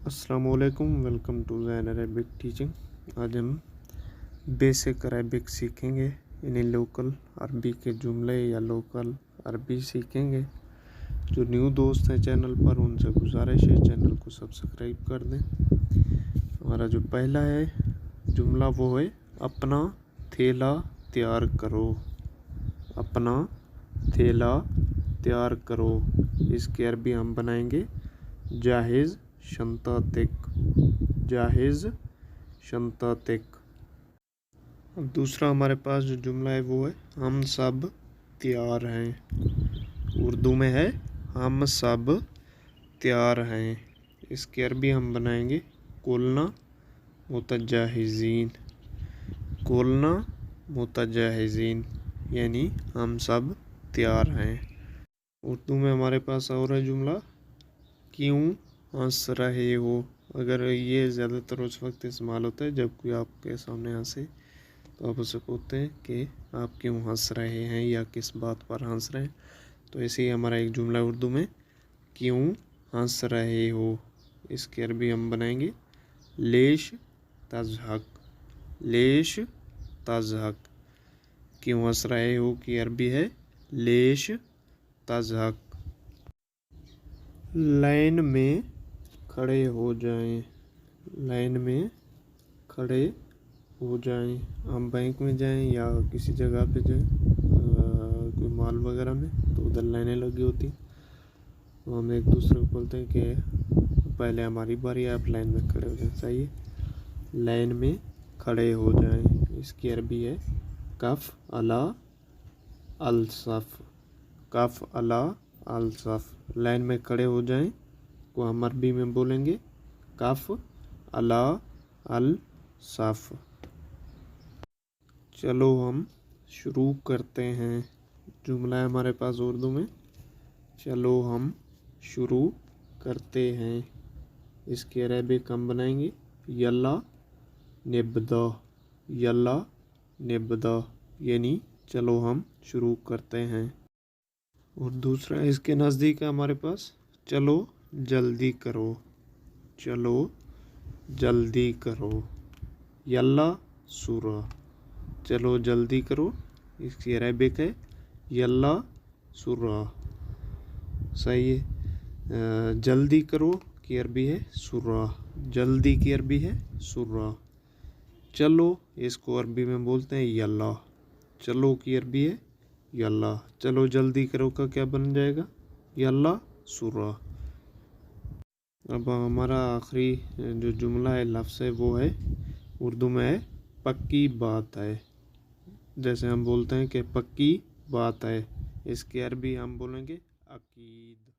अस्सलाम वालेकुम, welcome to Zain Arabic teaching. आज हम बेसिक अरबिक सीखेंगे, यानी लोकल अरबी के जुमले या लोकल अरबी सीखेंगे। जो न्यू दोस्त हैं चैनल पर, उनसे गुजारिश है चैनल को सब्सक्राइब कर दें। हमारा जो पहला है जुमला वो है अपना थैला तैयार करो। अपना थैला तैयार करो, इसकी अरबी हम बनाएंगे जाहिज़ शंतातिक। जाहिज़ शंतातिक। अब दूसरा हमारे पास जो जुमला है वो है हम सब तैयार हैं। उर्दू में है हम सब तैयार हैं, इसकी अरबी हम बनाएंगे कुलना मुतजाहिज़ीन। कुलना मुतजाहिज़ीन, यानी हम सब तैयार हैं। उर्दू में हमारे पास और है जुमला क्यों हंस रहे हो। अगर ये ज़्यादातर उस वक्त इस्तेमाल होता है जब कोई आपके सामने हंसे, तो आप उसे पूछते हैं कि आप क्यों हंस रहे हैं या किस बात पर हंस रहे हैं। तो ऐसे ही हमारा एक जुमला उर्दू में क्यों हंस रहे हो, इसकी अरबी हम बनाएंगे लेश तज़हक। लेश तज़हक। क्यों हंस रहे हो की अरबी है लेश तज़हक। लाइन में खड़े हो जाएं। लाइन में खड़े हो जाएं। हम बैंक में जाएं या किसी जगह पे जाएं, कोई मॉल वगैरह में, तो उधर लाइनें लगी होती हैं, तो हम एक दूसरे को बोलते हैं कि पहले हमारी बारी, आप लाइन में खड़े हो जाएं। सही है, लाइन में खड़े हो जाएं, इसकी अरबी है कफ अला अल सफ। कफ अला अल सफ। लाइन में खड़े हो जाएं को हम अरबी में बोलेंगे कफ अला अल सफ। चलो हम शुरू करते हैं। जुमला है हमारे पास उर्दू में चलो हम शुरू करते हैं, इसकी अरबिक हम बनाएंगे यल्ला निब्दा। यल्ला निब्दा, यानी चलो हम शुरू करते हैं। और दूसरा इसके नज़दीक है हमारे पास चलो जल्दी करो। चलो जल्दी करो, यल्ला सूरा। चलो जल्दी करो, इसकी अरबिक है यल्ला सूरा। सही है। जल्दी करो की अरबी है सूरा। जल्दी की अरबी है सूरा। चलो, इसको अरबी में बोलते हैं यल्ला। चलो की अरबी है यल्ला। चलो जल्दी करो का क्या बन जाएगा यल्ला सूरा। अब हमारा आखिरी जो जुमला है, लफ्ज़ है, वो है उर्दू में है पक्की बात है। जैसे हम बोलते हैं कि पक्की बात है, इसकी अरबी हम बोलेंगे अकीद।